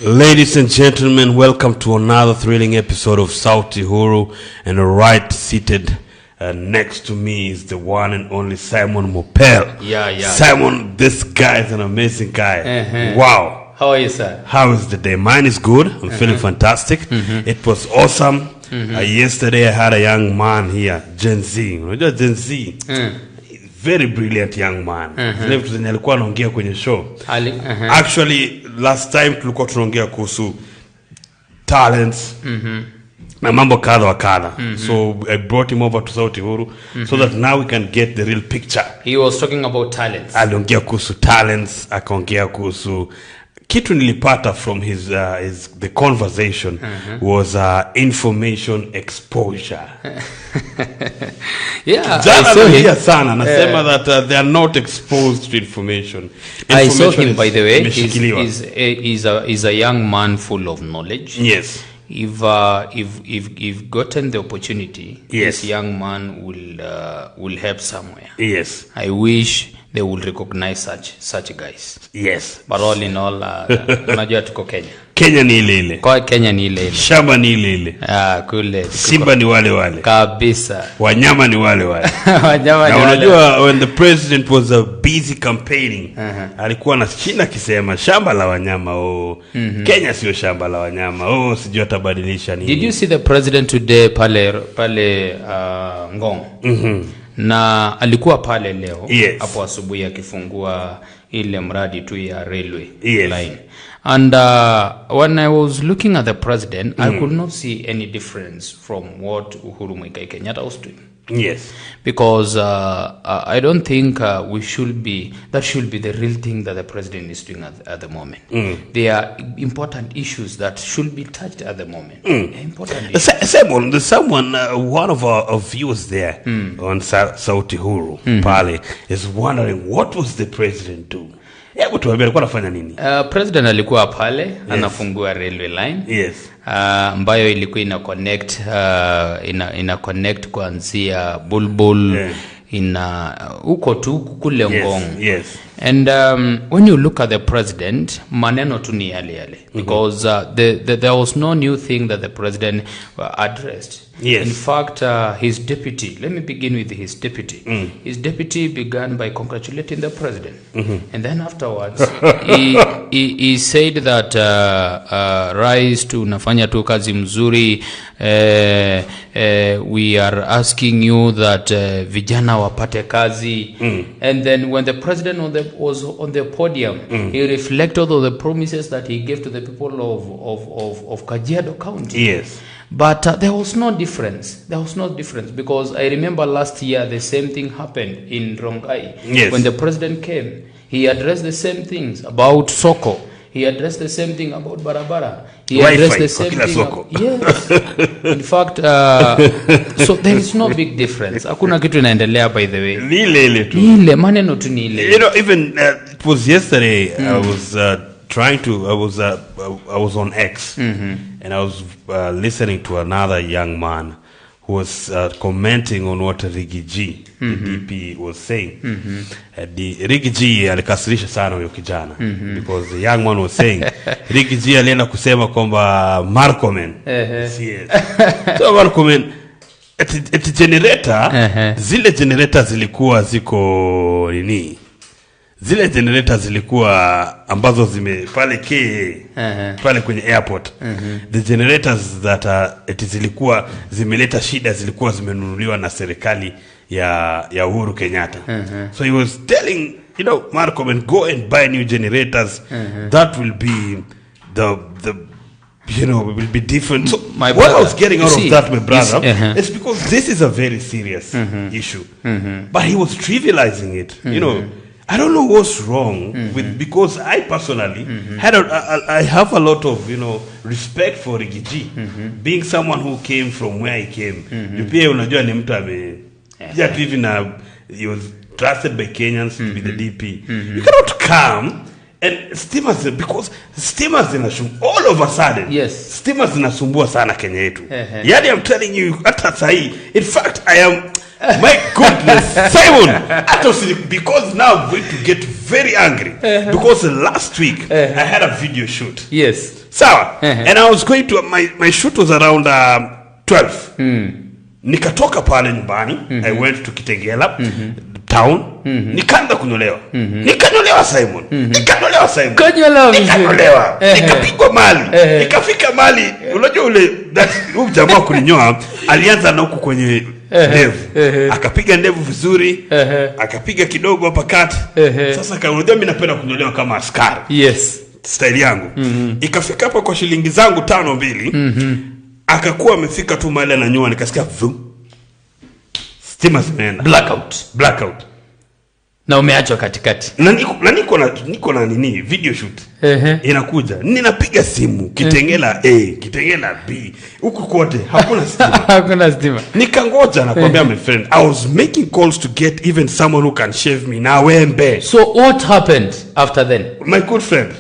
Ladies and gentlemen, welcome to another thrilling episode of Sauti, Huru, and right seated next to me is the one and only Simon Mopel. Yeah. Simon, this guy is an amazing guy. Wow. How are you, sir? How is the day? Mine is good. I'm feeling fantastic. It was awesome. Yesterday I had a young man here, Gen Z. Gen Z. Very brilliant young man. Alikuwa anaongea kwenye show. Actually, last time tulikuwa tunaongea kuhusu talents na mambo kadha wa kadha. So I brought him over to Sauti Huru so that now we can get the real picture. He was talking about talents. Aliongea kuhusu talents, akaongea kuhusu kitu nilipata from the conversation was information exposure. I saw him. Sana nasema that they are not exposed to information. I saw him, by the way. He's a young man full of knowledge. Yes. If gotten the opportunity, yes, this young man will help somewhere. Yes. I wish they will recognize such guys. Yes. But all in all, unajua tuko Kenya. Kenya ni ile ile. Kwa Kenya ni ile ile. Shamba ni ile ile. Kule. Simba ni wale wale. Kabisa. Wanyama ni wale wale. Wanyama ni wale. Unajua when the president was busy campaigning, alikuwa anashinda kisema shamba la wanyama Kenya sio shamba la wanyama. Sijui atabadilisha nini. Did you see the president today pale Ngong? Na alikuwa pale leo hapo asubuhi akifungua ile mradi tu ya railway line. And when I was looking at the president, I could not see any difference from what Huru Kenyatta was doing. Yes. Because I don't think that should be the real thing that the president is doing at the moment. There are important issues that should be touched at the moment. Important issues. Someone, one of our viewers there on Sauti Huru, Pale, is wondering what was the president doing? President alikuwa pale anafungua railway line. Yes. Ambayo ilikuwa ina connect kuanzia Bulbul uko tu kule Ngong. Yes. And when you look at the president, maneno tu ni yale because there was no new thing that the president addressed. Yes. In fact, his deputy, let me begin with his deputy. His deputy began by congratulating the president. And then afterwards, he said that rais tunafanya tu kazi mzuri. We are asking you that vijana wapate kazi. And then when the president was on the podium, he reflected on the promises that he gave to the people of Kajiado County. Yes. But there was no difference. Because I remember last year the same thing happened in Rongai. Yes. When the president came, he addressed the same things about Soko. He addressed the same thing about Barabara. He addressed the same thing. Yes. In fact, so there is no big difference. Hakuna kitu inaendelea, by the way. Ile tu. Ile maneno tu ni ile. You know, even it was yesterday I was I was on X and I was listening to another young man who was commenting on what Rigi G, the DP, was saying. Rigi G alikasirisha sana huyo kijana because the young man was saying Rigi G alienda kusema kwamba Marcomen. Yes. So Marcomen eti generator zile generator zilikuwa ziko nini? Zile generator zilikuwa ambazo pale pale kwenye airport. The generators that zilikuwa zimeleta shida zilikuwa zimenunuliwa na serikali ya Uhuru Kenyatta. So he was telling, Marco, go and buy new generators. That will be will be different. So what I was getting out of that, my brother, is because this is a very serious issue. But he was trivializing it, I don't know what's wrong with, because I personally I have a lot of respect for Rigiji, being someone who came from where he came. Pia unajua ni mtu he was trusted by Kenyans to be the DP. You cannot come and steamers, because steamers all of a sudden. Yes. Steamers zinasumbua sana Kenya yetu. Yani I'm telling you, hata sahi, in fact I am my goodness, Simon, because now I'm going to get very angry because last week I had a video shoot. Yes. Sawa. And I was going to my shoot was around 12. Nikatoka pale nyumbani, I went to Kitengela town, nikaanza kunyolewa. Nikanyolewa Simon. Nikapigwa mali. Nikafika mali. Unajua ule jamaa kuninyoa alianza na huku kwenye ndevu. Akapiga ndevu vizuri, akapiga kidogo hapa kati. Sasa kaunajua mimi napenda kunyolewa kama askari. Yes. Style yangu. Ikafika hapa kwa shilingi zangu 5 akakuwa amefika tu mahali ananyoa, nikasikia vum. Stima zimeenda. Blackout. Na umeachwa katikati. Na niko na nini video shoot. Inakuja. Ninapiga simu Kitengela A, Kitengela B. Huko kote hakuna stima. Nikangoja na kuambia my friend, I was making calls to get even someone who can shave me na wembe. So what happened after then? My good friend.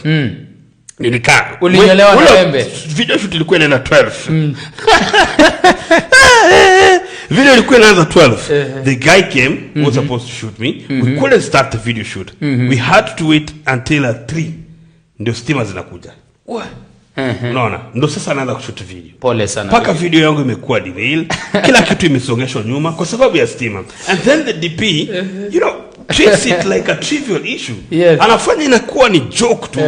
Nilikaa. Ulinyolewa na wembe. Video shoot ilikuwa inaenda 12. Video ilikuwa inaanza 12. The guy came, was supposed to shoot me. We couldn't start the video shoot. We had to wait until 3. Ndio stima zinakuja. Unaona? Ndio sasa anaanza kushoot video. Pole sana. Paka video yangu imekuwa derail. Kila kitu imesongeshwa nyuma kwa sababu ya stima. And then the DP, treats it like a trivial issue. Yes. Anafanya inakuwa ni joke tu.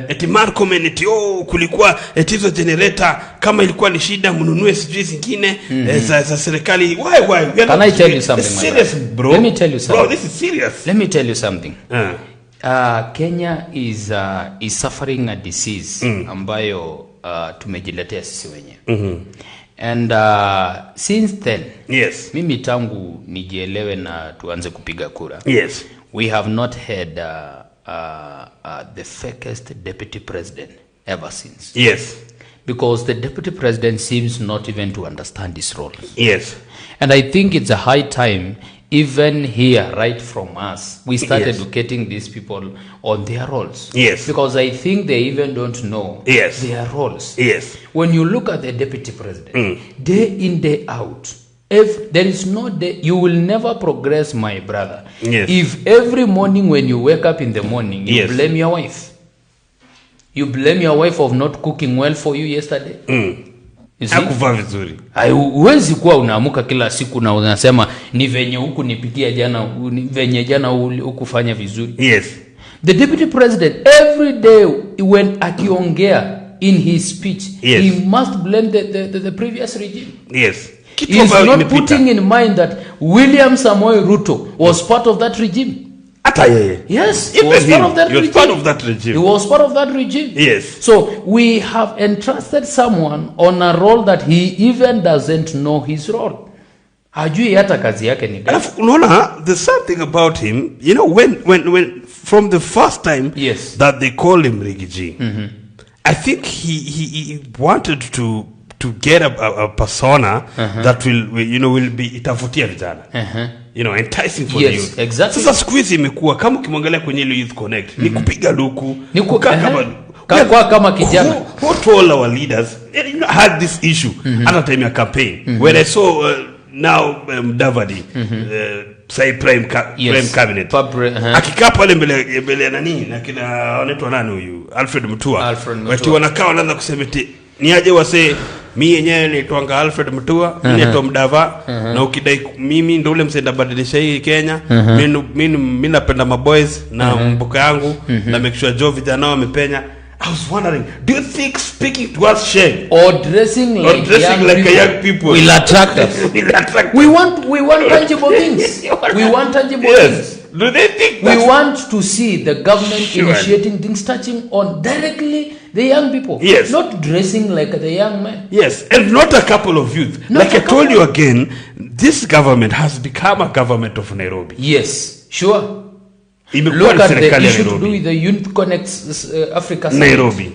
Eti Marco eti kulikuwa hizo generator kama ilikuwa ni shida mnunue sijui zingine za serikali. Why? Can I tell you something? Serious, bro. Let me tell you something. Bro, this is serious. Let me tell you something. Kenya is suffering a disease ambayo tumejiletea sisi wenyewe. And since then, yes, mimi tangu nijielewe na tuanze kupiga kura, yes, we have not had the fakest deputy president ever since. Yes. Because the deputy president seems not even to understand his role. Yes. And I think it's a high time, even here, right from us, we start educating these people on their roles. Yes. Because I think they even don't know their roles. Yes. When you look at the deputy president, day in, day out, if there is no day, you will never progress, my brother. Yes. If every morning when you wake up in the morning, you blame your wife. You blame your wife of not cooking well for you yesterday. Hakuvaa vizuri. Huwezi kuwa unaamuka kila siku na unasema ni venye huku nipikia jana, venye jana hukufanya vizuri. Yes. The deputy president every day when akiongea in his speech, he must blame the previous regime. Yes. He is not putting in mind that William Samoei Ruto was part of that regime. Yes, he was part of that regime. He was part of that regime. Yes. So we have entrusted someone on a role that he even doesn't know his role. Hajui hata kazi yake ni gani. Unaona, there's something about him, when from the first time that they called him Rigiji, I think he wanted to get a persona that will be itavutia vijana. Enticing for the youth. Exactly. Sasa siku hizi imekuwa kama ukimwangalia kwenye ile Youth Connect, ni kupiga luku, ni kukaa kama kijana. Who told our leaders had this issue at the time of campaign, where I saw now Davadi say prime cabinet akikaa pale mbele nani na kina wanaitwa nani huyu Alfred Mutua watu wanakaa wanaanza kusema ni aje wase mimi yenyewe naitwa Alfred Mutua, mimi naitwa Mdava, na ukidai mimi ndio ule msenda badilisha hii Kenya, mimi napenda maboys na mboka yangu na make sure Joe vijana wamepenya. I was wondering, do you think speaking to us shame or dressing like young people will attract us? We want tangible things. We want tangible things. Do they think we want to see the government initiating things touching on directly the young people? Yes. Not dressing like the young men. Yes, and not a couple of youth. Like I told you again, this government has become a government of Nairobi. Yes, sure. Look at the issue to do with the Youth Connects Africa Summit. Nairobi.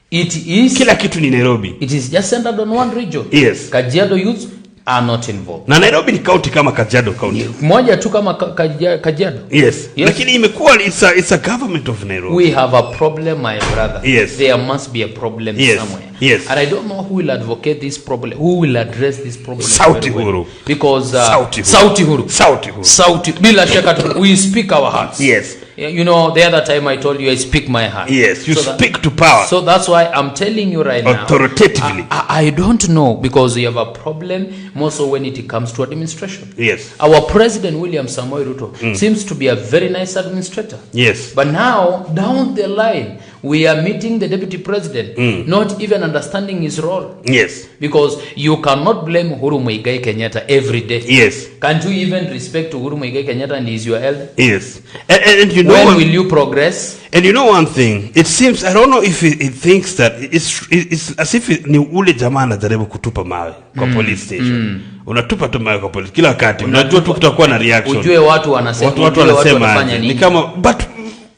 It is kila kitu ni Nairobi. It is just centered on one region. Yes. Kajiado youths are not involved. Na Nairobi ni county kama Kajiado county. Moja tu kama Kajiado. Yes. Lakini imekuwa it's a government of Nairobi. We have a problem, my brother. Yes. There must be a problem somewhere. Yes. And I don't know who will advocate this problem, who will address this problem. Sauti Huru. Because Sauti Huru. Sauti bila shaka we speak our hearts. Yes. You know, the other time I told you I speak my heart. Yes, you speak to power. So that's why I'm telling you right now. Authoritatively. I don't know, because we have a problem more so when it comes to administration. Yes. Our President William Samoei Ruto seems to be a very nice administrator. Yes. But now, down the line, we are meeting the Deputy President, not even understanding his role. Yes. Because you cannot blame Huru Muigai Kenyatta every day. Yes. Can't you even respect Huru Muigai Kenyatta and he's your elder? Yes. And you know, when will you progress? And you know one thing, it seems, I don't know if he thinks that it's as if ni ule jamaa anajaribu kutupa mawe kwa police station. Unatupa tu mawe kwa police kila wakati. Unajua tu kutakuwa na reaction. Ujue watu wanasema, watu wanafanya nini. Ni kama, but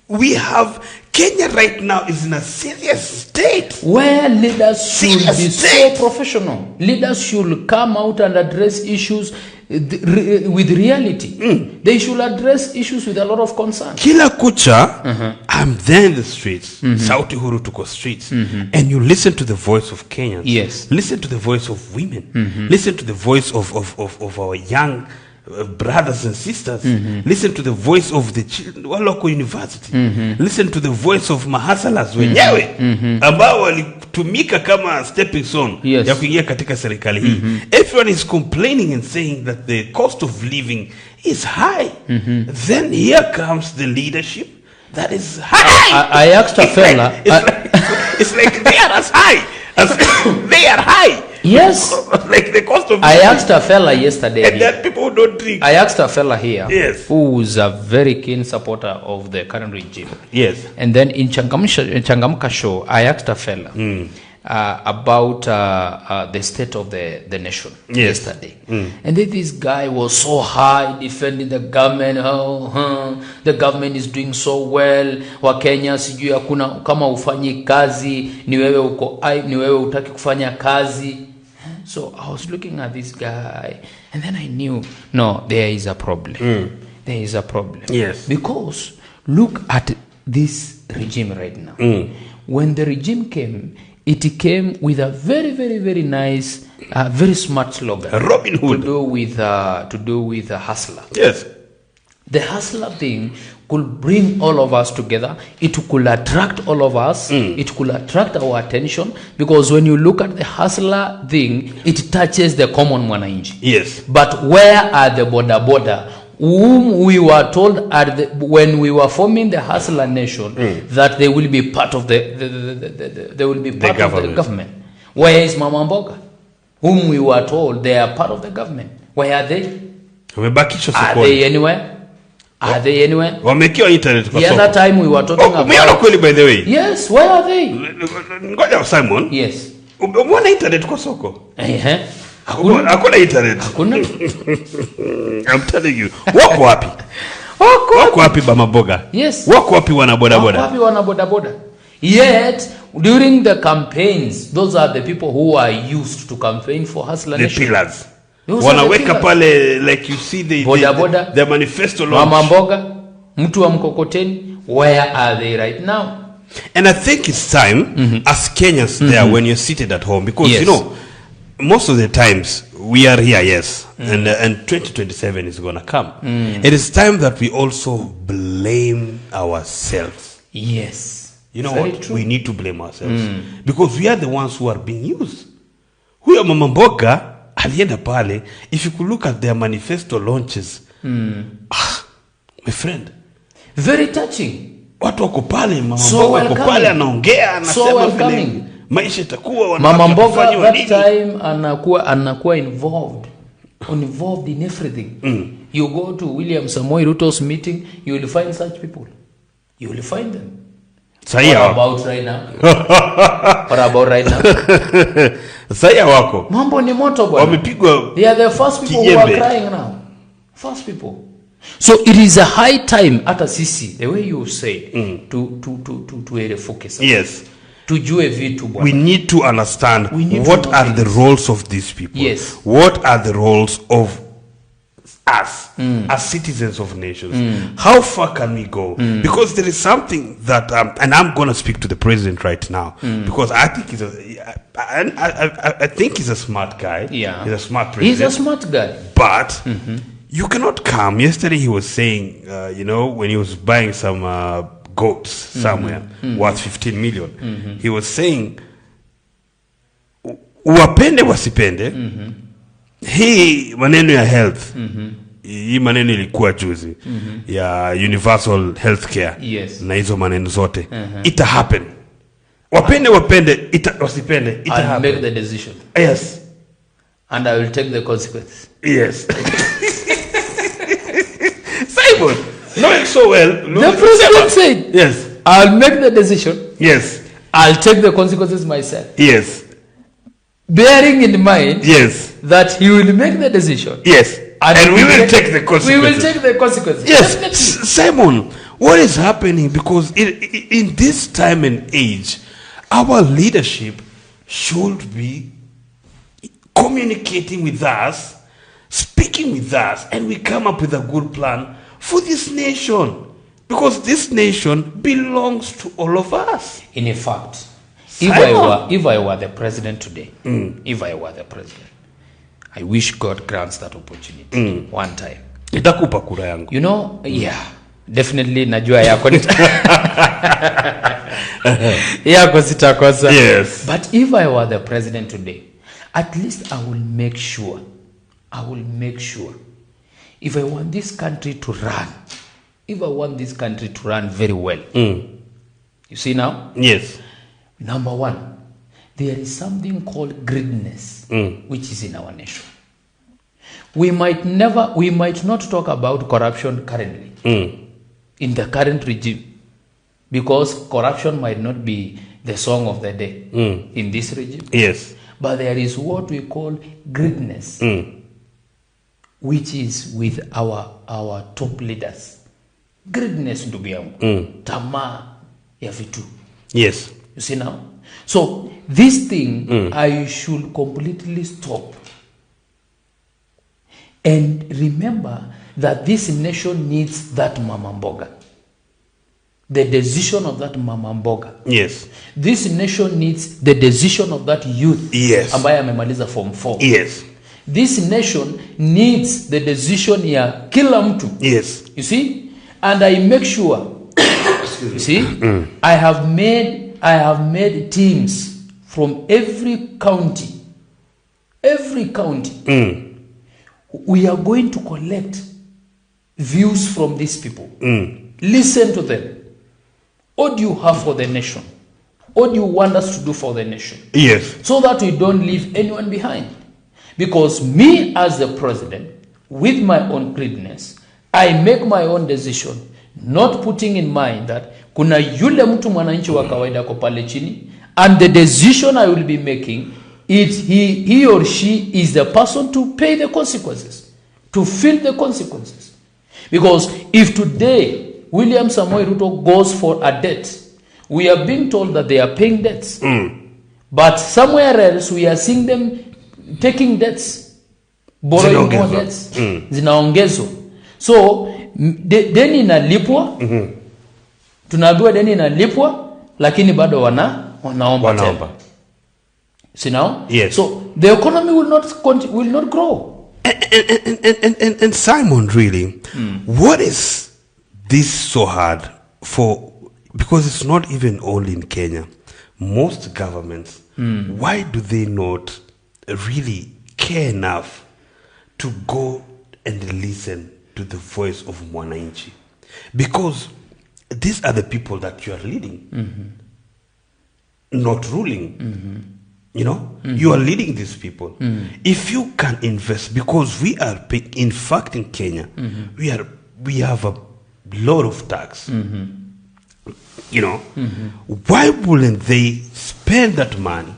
we have Kenya right now is in a serious state where leaders should be so professional. Leaders should come out and address issues with reality. They should address issues with a lot of concern. Kila kucha, I'm there in the streets. Sauti Huru tuko streets. And you listen to the voice of Kenyans. Yes. Listen to the voice of women. Listen to the voice of our young brothers and sisters. Listen to the voice of the children waloko university. Listen to the voice of mahasalas wenyewe ambao walitumika kama stepping stone ya kuingia katika serikali hii. Everyone is complaining and saying that the cost of living is high. Then here comes the leadership that is high. I asked a fella. It's like they are as high as they are high. Yes. Like the cost of I asked a fella yesterday. And that people who don't drink. I asked a fella here. Yes. Who is a very keen supporter of the current regime. Yes. And then in Changamka show, I asked a fella about the state of the nation yesterday. And then this guy was so high defending the government. The government is doing so well. Wakenya sijui hakuna kama ufanyi kazi, ni wewe utaki kufanya kazi. So I was looking at this guy and then I knew, no, there is a problem. There is a problem. Yes. Because look at this regime right now. When the regime came, it came with a very, very, very nice, very smart slogan. Robin Hood. To do with a hustler. Yes. The hustler thing could bring all of us together. It could attract all of us. It could attract our attention, because when you look at the hustler thing, it touches the common mwananchi. Yes. But where are the border whom we were told when we were forming the hustler nation that they will be part of the government? Where is Mama Mboga, whom we were told they are part of the government? Where are they? Are they anywhere? Are they anywhere? The other time we were talking about... by the way. Yes, where are they? Ngoja Simon. Yes. Umeona internet kwa soko? Hakuna internet. Hakuna. I'm telling you. Wako wapi? Wako wapi Mama Mboga? Yes. Wako wapi wana boda boda? Wako wapi wana boda boda? Yet, during the campaigns, those are the people who are used to campaign for hustler nation. The pillars. Wanaweka pale, like you see the manifesto launch. Mama Mboga, mtu wa mkokoteni, where are they right now? And I think it's time, as Kenyans there, when you're seated at home, because you know, most of the times we are here, yes, and 2027 is going to come. It is time that we also blame ourselves. Yes. You know what? True. We need to blame ourselves. Because we are the ones who are being used. Huyo Mama Mboga alienda pale, if you could look at their manifesto launches, my friend, very touching. Watu wako pale, Mama Mboga wako pale anaongea, anasema vile maisha itakuwa, Mama Mboga that time anakuwa involved in everything. You go to William Samoei Ruto's meeting, you will find such people. You will find them. What about right now? What about right now? Saya wako. Mambo ni moto bwana. Wamepigwa. They are the first people who are crying now. First people. So it is a high time, hata sisi, the way you say, to focus. Yes. Tujue vitu bwana. We need to understand what are the roles of these people. Yes. What are the roles of us as citizens of nations? How far can we go? Because there is something that and I'm going to speak to the president right now, because I think I think he's a smart guy. Yeah, he's a smart president. He's a smart guy. But You cannot come. Yesterday he was saying, when he was buying some goats somewhere worth 15 million, he was saying, wapende wasipende, hii maneno ya health, hii maneno ilikuwa juzi, ya universal healthcare, na hizo maneno zote, ita happen. Wapende wasipende, ita I'll happen. make the decision. Yes. And I will take the consequences. Yes. Simon, knowing so well. The president said, yes, I'll make the decision. Yes. I'll take the consequences myself. Yes. Bearing in mind, yes, that he will make the decision. Yes. And we will take the consequences. We will take the consequences. Yes. Simon, what is happening? Because in this time and age, our leadership should be communicating with us, speaking with us, and we come up with a good plan for this nation. Because this nation belongs to all of us. In fact, if I were the president today, I wish God grants that opportunity one time. Itakupa kura yangu. You know, yeah, definitely najua yako yako sitakosa. Yes. But if I were the president today, at least I will make sure, if I want this country to run very well, you see now? Yes. Number one, there is something called greediness, which is in our nation. We might not talk about corruption currently, in the current regime, because corruption might not be the song of the day in this regime. Yes. But there is what we call greediness, which is with our top leaders. Greediness, ndugu yangu. Tamaa ya vitu. Yes. You see now? So this thing I should completely stop. And remember that this nation needs that mama mboga. The decision of that mama mboga. Yes. This nation needs the decision of that youth. Yes. Ambaye amemaliza form 4. Yes. This nation needs the decision ya kila mtu. Yes. You see? And I make sure you see, I have made teams from every county. We are going to collect views from these people. Listen to them. What do you have for the nation? What do you want us to do for the nation? Yes. So that we don't leave anyone behind. Because me as the president, with my own greediness, I make my own decision, not putting in mind that kuna yule mtu mwananchi wa kawaida kwa pale chini, and the decision I will be making, he or she is the person to pay the consequences, to feel the consequences. Because if today William Samoei Ruto goes for a debt, we are being told that they are paying debts. But somewhere else we are seeing them taking debts, borrowing more debts, zinaongezwa. So deni inalipwa, tunaambiwa deni inalipwa, lakini bado wanaomba tena. See now? Yes. So the economy will not grow. And Simon, really, what is this so hard for? Because it's not even only in Kenya. Most governments, why do they not really care enough to go and listen to the voice of Mwananchi? Because these are the people that you are leading, not ruling. You know, you are leading these people. If you can invest, because we are, in fact, in Kenya, we have a lot of tax. You know, why wouldn't they spend that money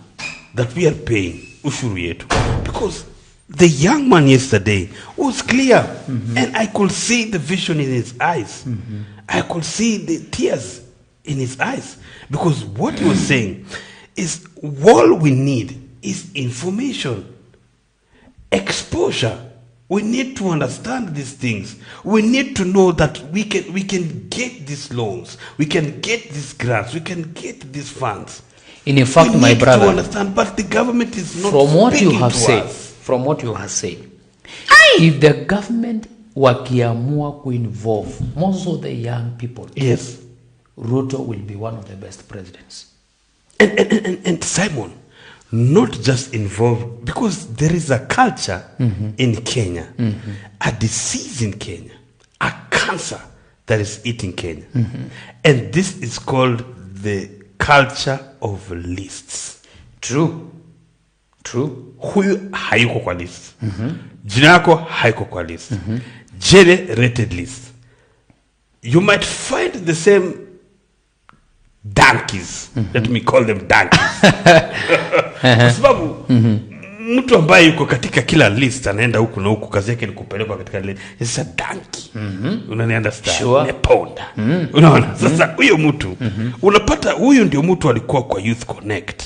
that we are paying ushuru yetu? Because the young man yesterday was clear, and I could see the vision in his eyes. I could see the tears in his eyes, because what he was saying is all we need is information, exposure. We need to understand these things. We need to know that we can get these loans, we can get these grants, we can get these funds. In fact, we my need brother, to understand, but the government is not from what you speaking have to said, us. if the government wakiamua kuinvolve most of the young people, Yes. Ruto will be one of the best presidents. And Simon, not just involved, because there is a culture in Kenya, a disease in Kenya, a cancer that is eating Kenya. And this is called the culture of lists. True. Huyu hayuko kwa list. Jina yako hayuko kwa list. Generated list. You might find the same donkeys. Let me call them donkeys. Kwa sababu mtu ambaye yuko katika kila list anaenda huku na huku, kazi yake ni kupelekwa katika list. It's a donkey. Unani understand? Sure. Neponda. Unaona? Sasa huyo mtu unapata huyo ndio mtu alikuwa kwa Youth Connect.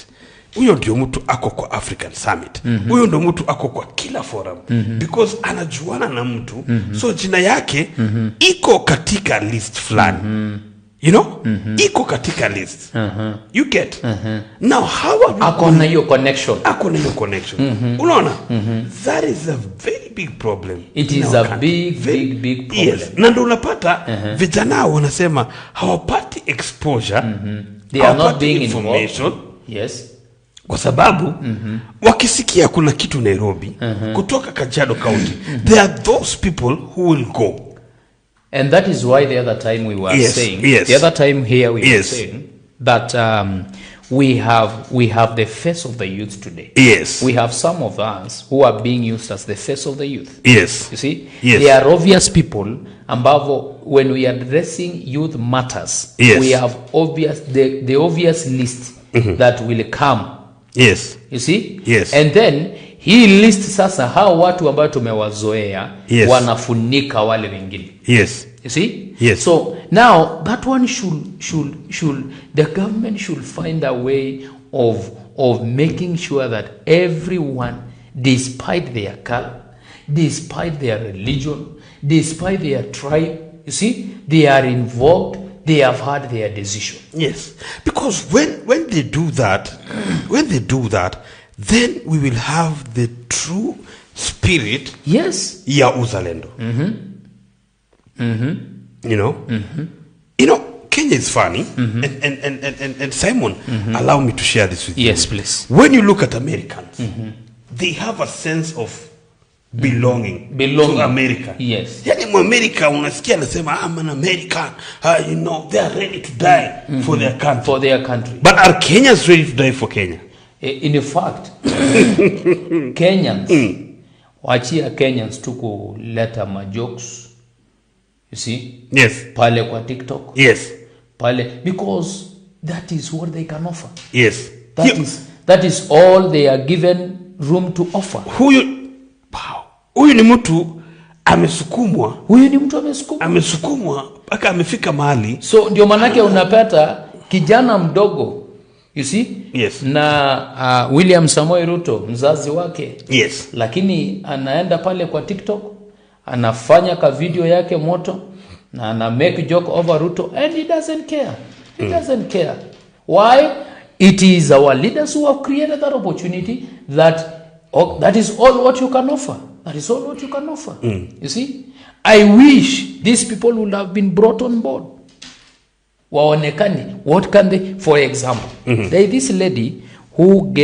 Huyo ndio mtu ako kwa African Summit. Huyo ndio mtu ako kwa kila forum. Because anajuana na mtu. So jina yake iko katika list fulani. You know? Iko katika list. You get? Now how are we Akona hiyo connection. Unaona? That is a very big problem. It is a big problem. Yes. Na ndio unapata vijana wanasema hawapati exposure. They are not being information. involved. Yes. Kwa sababu wakisikia kuna kitu Nairobi kutoka Kajiado County, there are those people who will go. And that is why the other time we were saying, the other time here we were saying that we have the face of the youth today. Yes. We have some of us who are being used as the face of the youth. Yes. You see? Yes. They are obvious people ambavo when we are addressing youth matters, we have the obvious list that will come. Yes. You see? Yes. And then hii list sasa hao watu ambao tumewazoea wanafunika wale wengine. Yes. You see? Yes. So now that one should the government should find a way of making sure that everyone, despite their color, despite their religion, despite their tribe, you see, they are involved. They have had their decision. Yes, because when they do that, then we will have the true spirit. Yes. Ya uzalendo. You know. You know, Kenya is funny, and Simon, allow me to share this with you. Yes, please. When you look at Americans, they have a sense of belonging to America. Yes. Yani America unasikia anasema I'm an American. You know, they are ready to die for their country. For their country. But are Kenyans ready to die for Kenya? In fact, Kenyans, wachia Kenyans tu kuleta majokes. You see? Yes. Pale kwa TikTok. Yes. Pale, because that is what they can offer. Yes. That is all they are given room to offer. Huyu ni mtu amesukumwa. Amesukumwa mpaka amefika mahali. So ndio manake unapata kijana mdogo, you see? Yes. Na William Samoei Ruto mzazi wake. Yes. Lakini anaenda pale kwa TikTok, anafanya ka video yake moto na ana make joke over Ruto and he doesn't care. He doesn't care. Why? It is our leaders who have created that opportunity that is all what you can offer. That is all what you can offer. You see? I wish these people would have been brought on board. Waonekani. What can they? For example, there is this lady who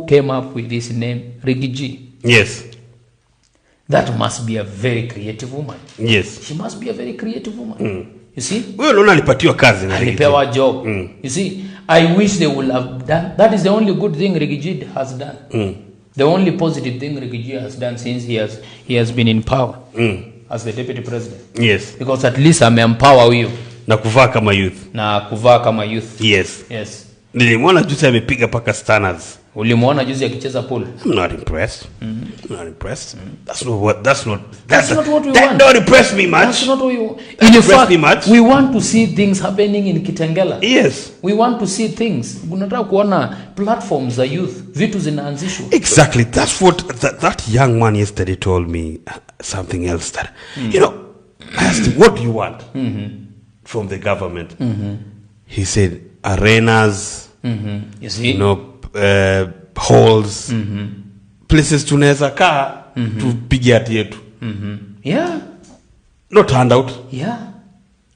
came up with this name, Rigiji. Yes. That must be a very creative woman. Yes. She must be a very creative woman. You see? Wewe unaona alipatiwa kazi na Rigiji. Alipewa job. You see? I wish they would have done. That is the only good thing Rigiji has done. The only positive thing Rigiji has done since he has been in power as the deputy president. Yes. Because at least ameempower huyo. Na kuvaa kama youth. Yes. Yes. Nilimwona juzi amepiga paka stunners. Ulimuona juzi akicheza pool? I'm not impressed. Not impressed. That's not what we want. That don't impress me much. That's not what we want. In fact, we want to see things happening in Kitengela. Yes. We want to see things. Unataka kuona platforms za youth, vitu zinaanzishwa. Exactly. That's what that young man yesterday told me. Something else that, you know, I asked him, what do you want from the government? He said, arenas, you see? You know, halls, places tunaweza kaa tupige hati yetu. Yeah. Not handout. Yeah.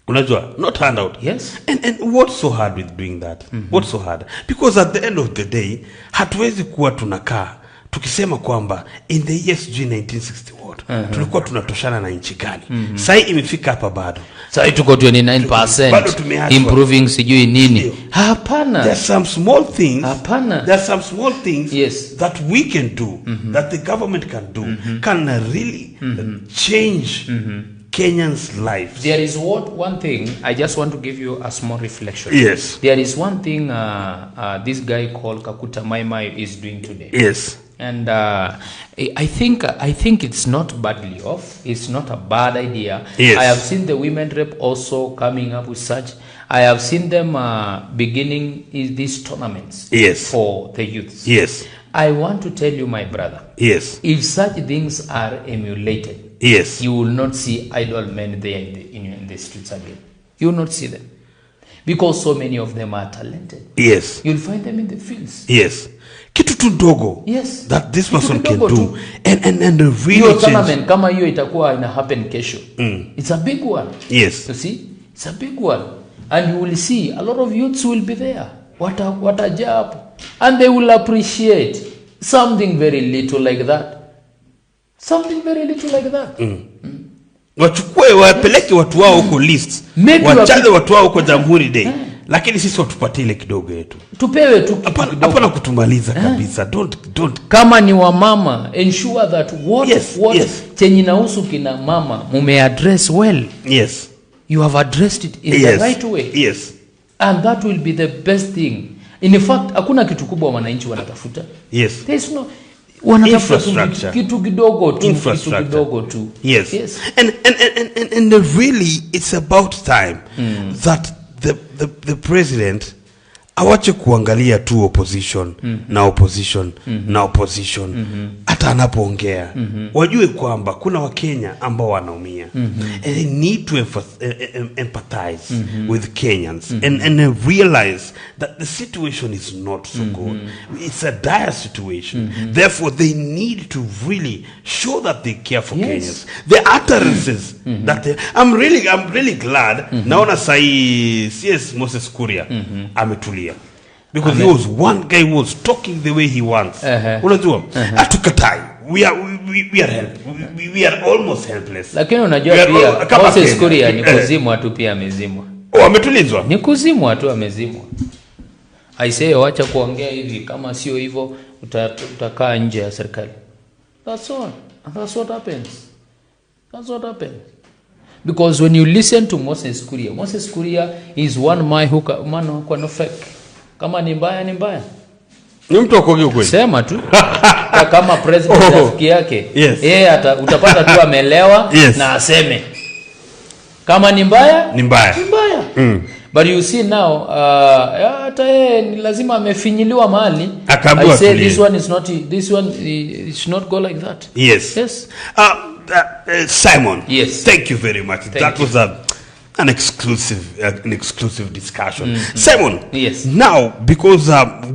Unajua, not handout. Yes. And what's so hard with doing that? What's so hard? Because at the end of the day, hatuwezi kuwa tunakaa tukisema kwamba in the years 1960 what tulikuwa tunatoshana na nchi gani. Sasa imefika hapa bado. Sasa tuko 29% improving sijui nini. Hapana. There are some small things. Hapana. There are some small things yes. that we can do, that the government can do, can really change Kenyans' lives. There is one thing, I just want to give you a small reflection. Yes. There is one thing this guy called Kakuta Maimai is doing today. Yes. And I think it's not badly off. It's not a bad idea. Yes. I have seen the women rep also coming up with such. I have seen them beginning these tournaments yes. for the youths. Yes. I want to tell you, my brother. Yes. If such things are emulated, yes, you will not see idle men there in the streets again. You will not see them. Because so many of them are talented. Yes. You'll find them in the fields. Yes. Kitu tu dogo. Yes. That this person can do. And really your tournament kama hiyo itakuwa ina happen kesho. It's a big one. Yes. You see? It's a big one. And you will see a lot of youths will be there. What a job. And they will appreciate something very little like that. Something very little like that. Wachukue wapeleke watu wao huko list. Wachaze watu wao huko Jamhuri Day. Lakini sisi watupatie ile kidogo yetu. Tupewe tu kidogo. Hapana kutumaliza kabisa. Don't. Kama ni wa mama, ensure that what chenye inahusu kina mama mume address well. Yes. You have addressed it in the right way. Yes. And that will be the best thing. In fact, hakuna kitu kubwa wananchi wanatafuta. Yes. There is no wanatafuta kitu kidogo tu. Yes. Yes. And really it's about time that the president awache kuangalia tu opposition na opposition na opposition hata anapoongea wajue kwamba kuna wakenya ambao wanaumia and they need to empathize with Kenyans and realize that the situation is not so good. It's a dire situation. Therefore they need to really show that they care for Kenyans. The utterances that I'm really glad naona sai CS Moses Kuria ametulia. Because he was one guy who was talking the way he wants. Unajua? Atukatai. We are almost helpless. Lakini unajua pia Moses Kuria ni kuzimwa tu pia amezimwa. Ametulizwa. Ni kuzimwa tu amezimwa. I say wacha kuongea hivi kama sio hivyo utakaa nje ya serikali. That's all. That's what happens. Because when you listen to Moses Kuria is one man who can fake. Kama ni mbaya ni mbaya. Ni mtu akoge kweli. Sema tu. Kama president rafiki yake. Yeye utapata tu amelewa na aseme. Kama ni mbaya ni mbaya. But you see now hata ni lazima amefinyiliwa mahali. I say this one it should not go like that. Yes. Simon. Yes. Thank you very much. That was an exclusive discussion. Simon. Yes. Now, because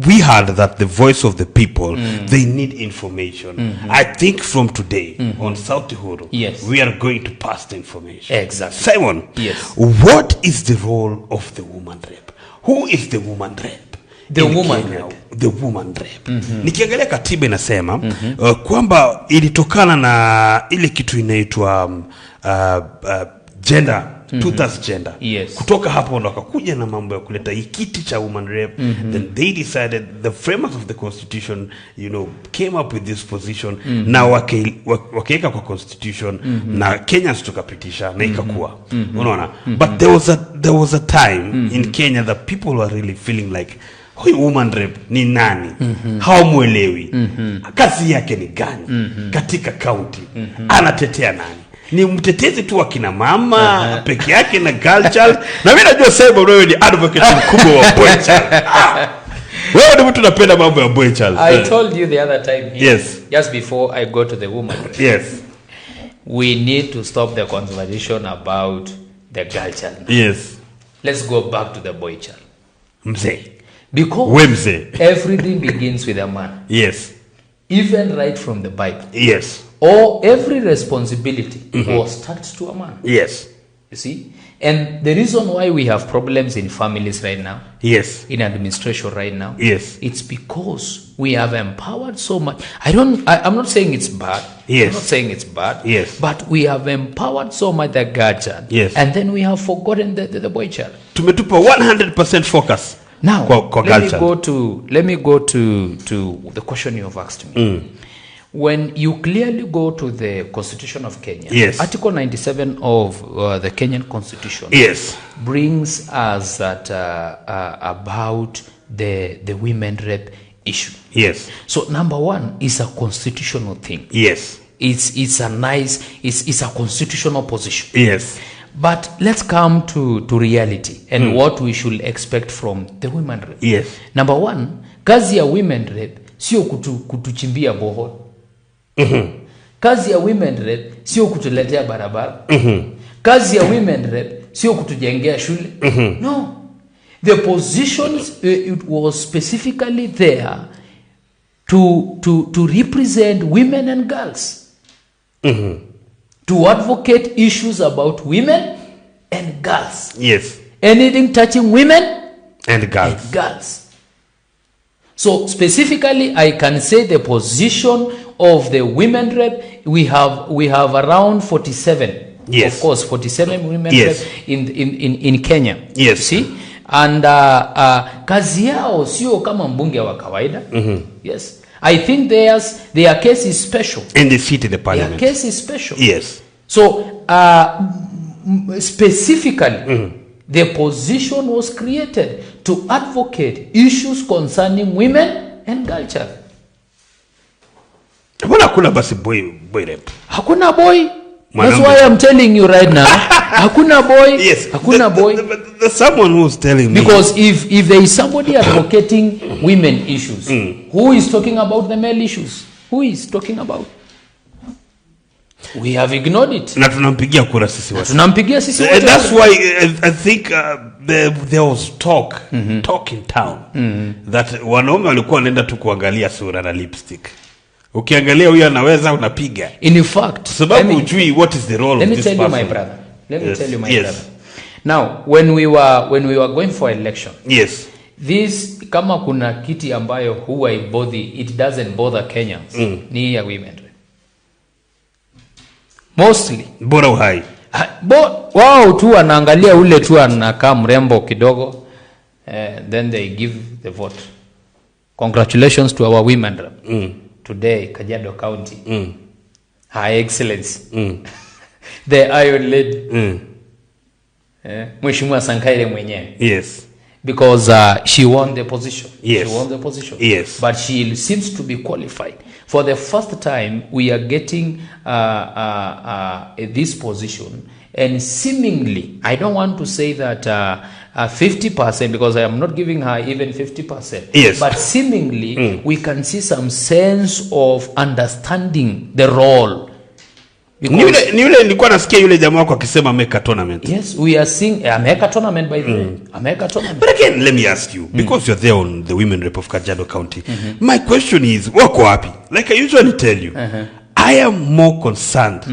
we heard that the voice of the people, they need information. I think from today on Sauti Huru, we are going to pass the information. Exactly. Simon. Yes. What is the role of the woman rep? Who is the woman rep? The woman rep. Nikiangalia katiba inasema kwamba ilitokana na ile kitu inaitwa gender, two-thirds gender. Yes. Kutoka hapo ndo wakakuja na mambo ya kuleta kiti cha woman rep. Then they decided, the framers of the constitution, came up with this position. Na wakaweka kwa constitution na Kenyans tukapitisha na ikakuwa. Unaona? But there was a time in Kenya that people were really feeling like, huyu woman rep ni nani? Hawamwelewi. Kazi yake ni gani katika county? Anatetea nani? Ni mtetezi tu wa kina mama peke yake na girl child. Na mimi najua sasa wewe ni advocate mkubwa wa boy child. Wewe ndio mtu unapenda mambo ya boy child. I told you the other time here, yes, just before I go to the woman. Yes. We need to stop the conversation about the girl child. Yes. Let's go back to the boy child. Mzee. Because everything begins with a man. Yes. Even right from the Bible. Yes. or every responsibility was tacked to a man. Yes. You see? And the reason why we have problems in families right now, yes, in administration right now, yes, it's because we have empowered so much. I'm not saying it's bad. Yes. I'm not saying it's bad. Yes. But we have empowered so much the girl child. Yes. And then we have forgotten the boy child. Tumetupa 100% focus. Now, kwa let me go to the question you have asked me. When you clearly go to the Constitution of Kenya, yes, Article 97 of the Kenyan Constitution, yes, brings us that about the women rape issue. Yes. So number one is a constitutional thing. Yes. It's a constitutional position. Yes. But let's come to reality and what we should expect from the women rape. Yes. Number one, kazi ya women rape sio kutuchimbia bohol. Kazi ya women rape sio kutuletea barabara. Kazi ya women rape sio kutujengea shule. No. The positions it was specifically there to represent women and girls. To advocate issues about women and girls. Yes. Anything touching women and girls. So specifically, I can say the position of the women rep, we have around 47. Yes. Of course, 47 women yes, rep in Kenya. Yes. See? And kazi yao sio kama mbunge wa kawaida. Yes. I think their case is special. And they sit in the parliament. Their case is special. Yes. So, specifically, the position was created to advocate issues concerning women and girl child. Hakuna basi boy rape. Hakuna boy. That's why I'm telling you right now. Hakuna boy. Yes. Hakuna boy. There's someone who's telling me. Because if there is somebody advocating women issues, who is talking about the male issues? Who is talking about? We have ignored it. Na tunampigia kura sisi wote. Tunampigia sisi wote. And that's why I think there was talk in town that wanaume walikuwa wanaenda tu kuangalia sura na lipstick. Ukiangalia huyu anaweza unapiga. In fact, sababu ujui what is the role of this person. Let me tell you my brother. Now, when we were going for election. Yes. This kama kuna kiti ambayo huwa it doesn't bother Kenyans. Ni ya women. Mostly. Bora uhai. Wao tu anaangalia ule tu anakaa mrembo kidogo. Then they give the vote. Congratulations to our women rep. Today, Kajiado County. Her Excellency. The Iron Lady. Mheshimiwa Sankaire mwenyewe. Yes. Because she won the position. Yes. She won the position. Yes. But she seems to be qualified. For the first time, we are getting this position. And seemingly, I don't want to say that 50%, because I am not giving her even 50%. Yes. But seemingly, we can see some sense of understanding the role. Ni yule nilikuwa nasikia yule jamaa wako akisema make a tournament. Yes, we are seeing make a tournament by the way. Make a tournament. But again, let me ask you, because you're there on the women rep of Kajiado County, my question is, wako wapi? Like I usually tell you, I am more concerned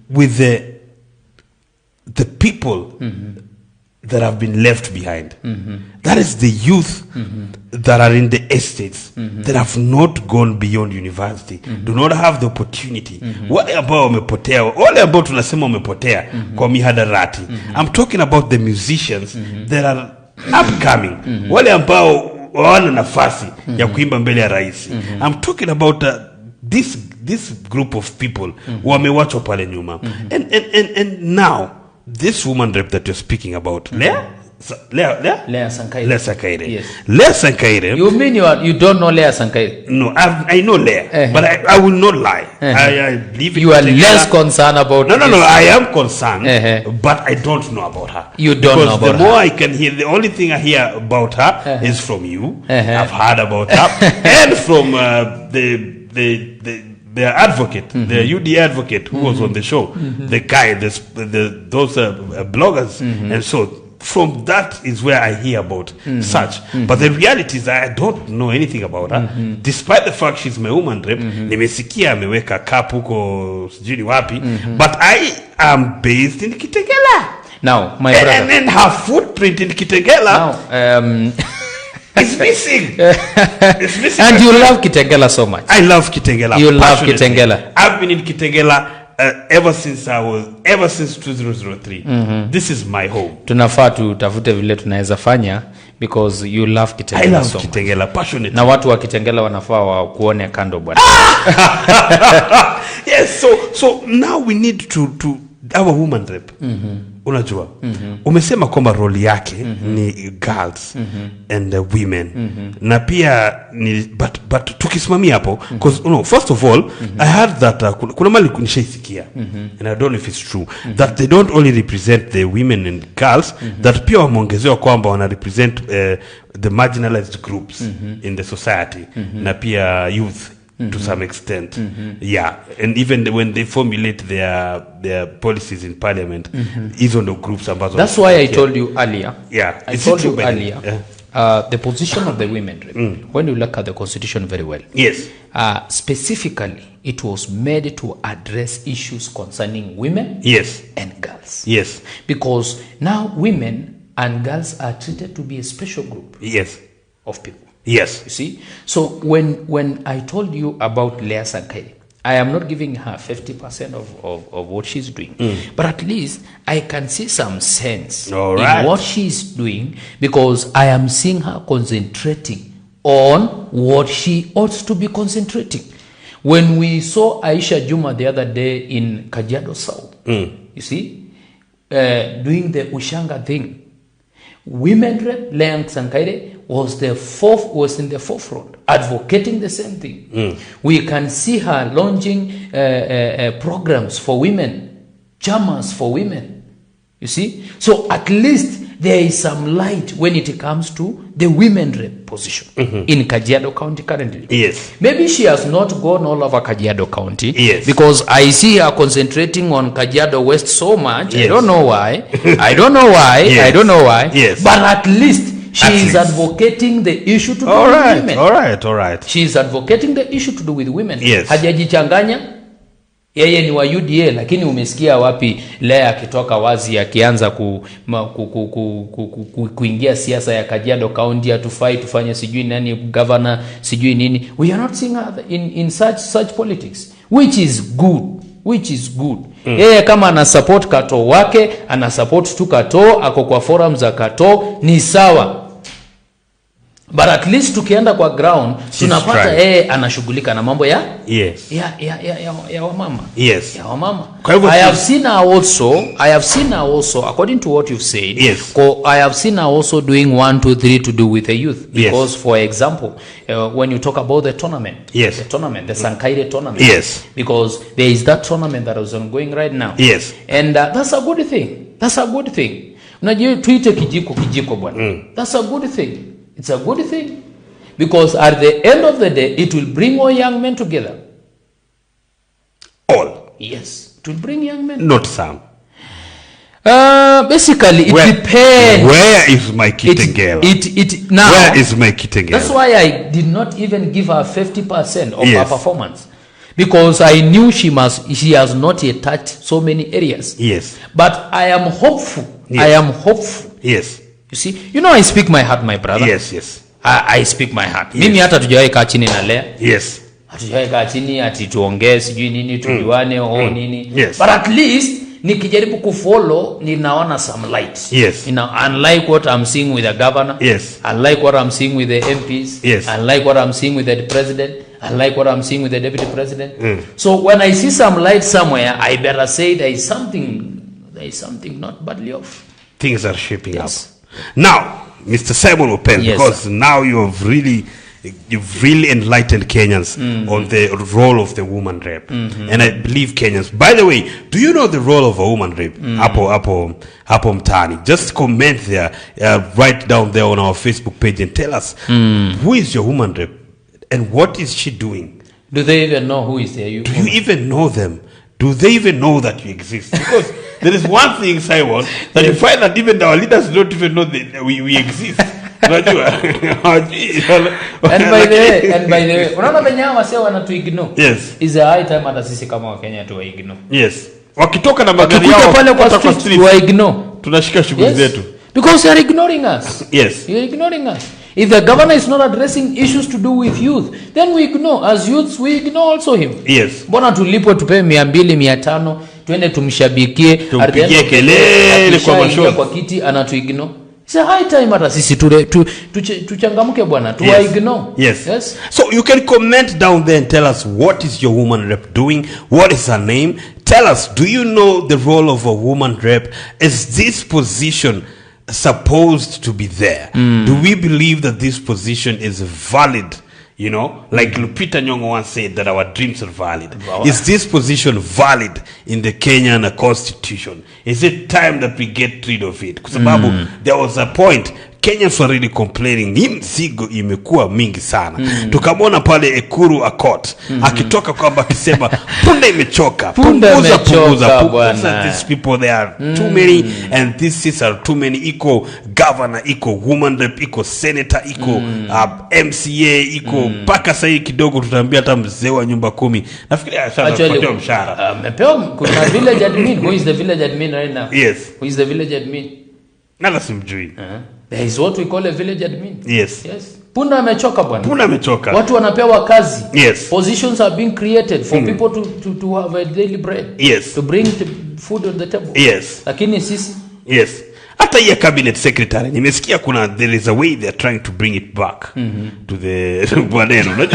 with the people that have been left behind. That is the youth that are in the estates that have not gone beyond university, do not have the opportunity. Wale ambao wamepotea, wale ambao tunasema wamepotea kwa mihadarati. I'm talking about the musicians that are upcoming. Wale ambao wana nafasi ya kuimba mbele ya rais. I'm talking about this group of people wamewachwa pale nyuma. And now this woman rep that you're speaking about, Lea Sankaire. Lea Sankaire. Yes. Lea Sankaire. You mean you don't know Lea Sankaire? No, I know Lea, but I will not lie. I believe you are less concerned about. No, I am concerned, but I don't know about her. You don't know about her. Because the more I can hear, the only thing I hear about her is from you. I've heard about her, and from the advocate, the UD advocate who was on the show, the guy, those bloggers, and so from that is where I hear about such. But the reality is I don't know anything about her. Despite the fact she's my woman rep, nimesikia ameweka cup huko sijui wapi, but I am based in Kitengela. Now, my brother. And then her footprint in Kitengela it's missing. It's missing. And you love Kitengela so much. I love Kitengela. You love Kitengela. I've been in Kitengela ever since 2003. This is my home. Tunafaa tutafute vile tunaweza fanya because you love Kitengela. I love so Kitengela passionately. Na watu wa Kitengela wanafaa wa kuone kando bwana. Yes, so now we need to our woman rep. Unajua umesema kwamba role yake ni girls and women na pia ni but tukisimamia hapo because first of all I heard that kuna mali kunishaisikia and I don't know if it's true that they don't only represent the women and girls that pia wameongezewa kwamba wana represent the marginalized groups in the society na pia youth to some extent. Yeah, and even when they formulate their policies in parliament, is on the groups ambazo. That's why I told you earlier. Yeah, I told you earlier. The position of the women, when you look at the constitution very well. Yes. Specifically, it was made to address issues concerning women. Yes. And girls. Yes. Because now women and girls are treated to be a special group. Yes. Of people. Yes. You see? So when I told you about Lea Sankai, I am not giving her 50% of what she's doing. But at least I can see some sense in what she's doing because I am seeing her concentrating on what she ought to be concentrating. When we saw Aisha Juma the other day in Kajiado South, you see, doing the Ushanga thing, women rep Lea Sankai was in the forefront, advocating the same thing. We can see her launching programs for women, chamas for women. You see? So at least there is some light when it comes to the women rep position in Kajiado County currently. Yes. Maybe she has not gone all over Kajiado County. Yes. Because I see her concentrating on Kajiado West so much. Yes. I don't know why. Yes. I don't know why. Yes. But at least she is advocating the issue to do with women. All right. She is advocating the issue to do with women. Yes. Hajajichanganya. Yeye ni wa UDA lakini umesikia wapi Lea akitoka wazi akianza kuingia siasa ya Kajiado County atufai tufanye sijui nani governor sijui nini. We are not seeing her in such politics which is good. Yeye kama ana support Kato wake, ana support tu Kato, ako kwa forums za Kato ni sawa. But at least tukienda kwa ground tunapata yeye anashughulika na mambo ya wamama. Yes. Ya wamama. I have seen her also according to what you've said. Yes. I have seen her also doing 1 2 3 to do with the youth because for example when you talk about the tournament. Yes. The tournament, the Sankaire tournament. Yes. Because there is that tournament that is ongoing right now. Yes. And that's a good thing. Unajua tuite kijiko bwana. That's a good thing. It's a good thing because at the end of the day, it will bring all young men together. All? Yes, it will bring young men. Not some. Basically, it depends. Where is my Kitengela? Now, where is my Kitengela? That's why I did not even give her 50% of her performance. Because I knew she has not yet touched so many areas. Yes. But I am hopeful. Yes. Yes. You see, I speak my heart, my brother. Yes. I speak my heart. Mimi hata tujawahi kaa chini na Lea. Yes. Hatujawahi kaa chini ati tuongee sijui nini tujuane nini. Yes. But at least nikijaribu kufollow ninaona some light. Yes. Unlike what I'm seeing with the governor. Yes. Unlike what I'm seeing with the MPs. Yes. Unlike what I'm seeing with the president. Unlike what I'm seeing with the deputy president. So when I see some light somewhere, I better say there is something not badly off. Things are shaping up. Now, Mr. Simon Open, because now you've really enlightened Kenyans on the role of the woman rep. And I believe Kenyans. By the way, do you know the role of a woman rep? Hapo mtani. Just comment there, write down there on our Facebook page and tell us who is your woman rep and what is she doing? Do they even know who is there? Do you even know them? Do they even know that you exist? Because there is one thing, Simon, that you find that even our leaders don't even know that we exist. And by the way, unaona venye wase wanatu ignore. Yes. Is a high time hata sisi kama Wakenya tu ignore. Yes. Wakitoka na magari yao pale kwa street wa ignore. Tunashika shughuli zetu. Because they are ignoring us. Yes. You are ignoring us. If the governor is not addressing issues to do with youth, then we ignore. As youths, we ignore also him. Yes. Mbona tulipwe tupewe 200 500 twende tumshabikie, tumpigie kelele kwa kiti anatu-ignore. It's a high time hata sisi tuchangamke bwana, ignore. Yes. So you can comment down there and tell us, what is your woman rep doing? What is her name? Tell us, do you know the role of a woman rep? Is this position supposed to be there? Do we believe that this position is valid? You know, like Lupita Nyong'o once said that our dreams are valid. Wow. Is this position valid in the Kenyan constitution? Is it time that we get rid of it? Kusababu, there was a point Kenyans were really complaining, hii mzigo imekuwa mingi sana. Tukamona pale Huru Court akitoka kwamba akisema punda imechoka, punguza. These people, they are too many, and these seats are too many. Iko governor, iko woman rep, iko senator, iko MCA, iko paka sahi kidogo tutaambia hata mzee wa nyumba 10. Nafikiri ashapatiwa mshahara. Amepewa kuna village admin. Who is the village admin right now? Yes. Who is the village admin? Nala simjui. There is what we call a village admin. Yes. Punda amechoka bwana. Punda amechoka. Watu wanapewa kazi. Yes. Positions are being created for people to have a daily bread. Yes. To bring food on the table. Yes. Lakini sisi. Yes. Hata ya cabinet secretary nimesikia there is a way they are trying to bring it back to the bwaneno.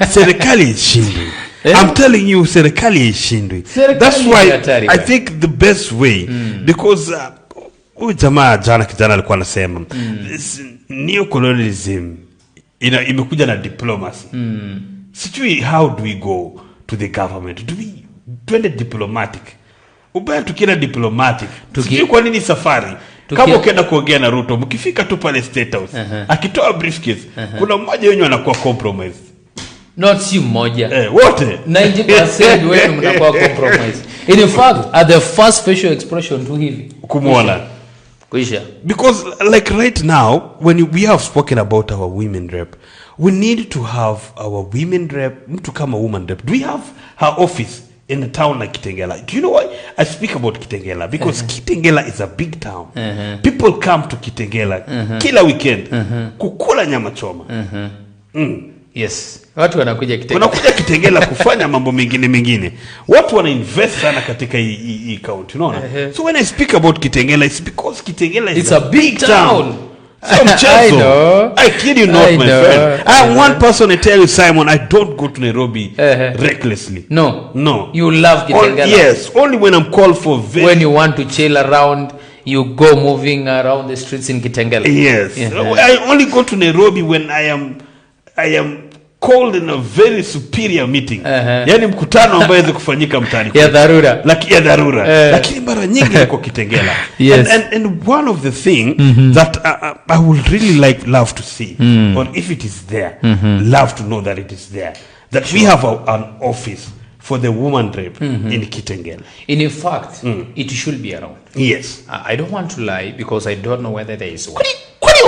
Serikali ishindwe. I'm telling you, serikali ishindwe. That's why I think the best way, because jamaa kijana alikuwa anasema neocolonialism imekuja na diplomacy. Sijui how do we go to the government? Do we twende diplomatic? Ubaya tukienda diplomatic. Sijui kwa nini safari. Kama ukienda kuongea na Ruto, mkifika tu pale State House, akitoa briefcase, kuna mmoja wenyewe anakuwa compromise. Not si mmoja. Wote 90% wewe mnakuwa compromise. In fact, at the first facial expression tu hivi kumuona kuisha. Because like right now, when we have spoken about our women rep, we need to have our women rep, mtu kama woman rep. Do we have her office in a town like Kitengela? Do you know why I speak about Kitengela? Because Kitengela is a big town. People come to Kitengela kila weekend kukula nyama choma. Yes. Watu wanakuja Kitengela kufanya mambo mengine. Watu wana invest sana katika hii county, unaona? So when I speak about Kitengela, it's because Kitengela is a big town. I know. I kid you not, my friend. I am one person to tell you, Simon, I don't go to Nairobi recklessly. No. You love Kitengela. Yes, only when I'm called for when you want to chill around, you go moving around the streets in Kitengela. Yes. I only go to Nairobi when I am called in a very superior meeting. Yani mkutano ambayo inaweza kufanyika mtaani. Ya dharura. Lakini mara nyingi niko Kitengela. Yes. And one of the thing that I would really love to see, or if it is there, love to know that it is there, that we have an office for the woman rep in Kitengela. In fact, it should be around. Yes. I don't want to lie because I don't know whether there is one. Kwani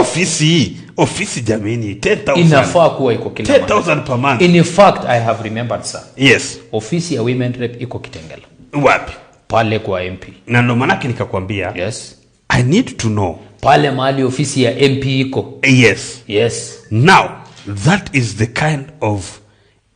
ofisi jameni 10,000 inafaa kuwa iko kila 10,000 per month. In fact, I have remembered, sir. Yes. Ofisi ya women rep iko Kitengela. Wapi? Pale kwa MP. Na ndo manake nikakwambia. Yes. I need to know. Pale mahali ofisi ya MP iko. Yes. Now, that is the kind of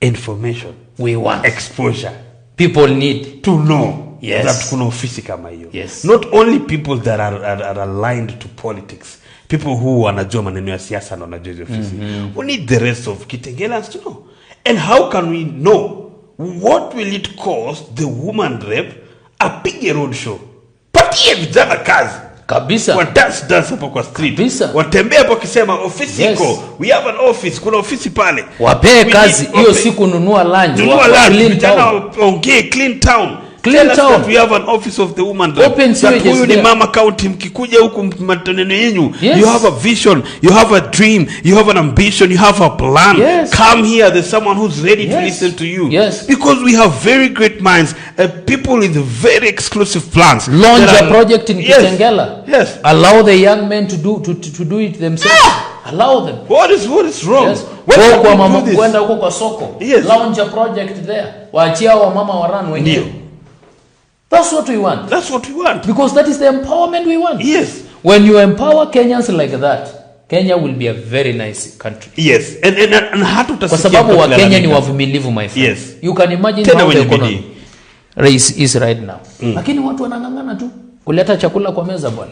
information we want. Exposure. People need to know. Yes. That kuna ofisi kama hiyo. Yes. Not only people that are aligned to politics. People who wanajua maneno ya siasa na wanajua hizo ofisi. We need the rest of Kitengelans to know. And how can we know? What will it cost the woman rep apige road show? Patie vijana kazi. Kabisa. Wa dance hapo kwa street. Kabisa. Watembea hapo kisema ofisi iko. We have an office. Kuna ofisi pale. Wapee kazi. Hiyo siku nunua lunch. Vijana ongee clean town. Clean Tell us town. that we have an office of the woman rep. Open That huyu ni there. mama county, mkikuja huku mataneno yenyu. Yes. You have a vision, you have a dream, you have an ambition, you have a plan. Yes. Come here, there's someone who's ready to Yes. listen to you. Yes. Because we have very great minds, people with very exclusive plans. Launch That a project in Yes. Kitengela. Yes. Allow the young men to do it themselves. Allow them. What is wrong? Yes. Why Go can't kwa we mama do this? kwenda huko kwa soko. Yes. Launch a project there. Waachia wa mama waran wenyewe. Ndio. That's what we want. That's what we want. Because that is the empowerment we want. Yes. When you empower Kenyans like that, Kenya will be a very nice country. Yes. And hatutasikia Kwa sababu wa Kenya ni kulalamika. wavumilivu, my friend. Yes. You can imagine Tena how the wenye economy bidii. race is right now. Lakini watu wanang'ang'ana tu kuleta chakula kwa meza bwana.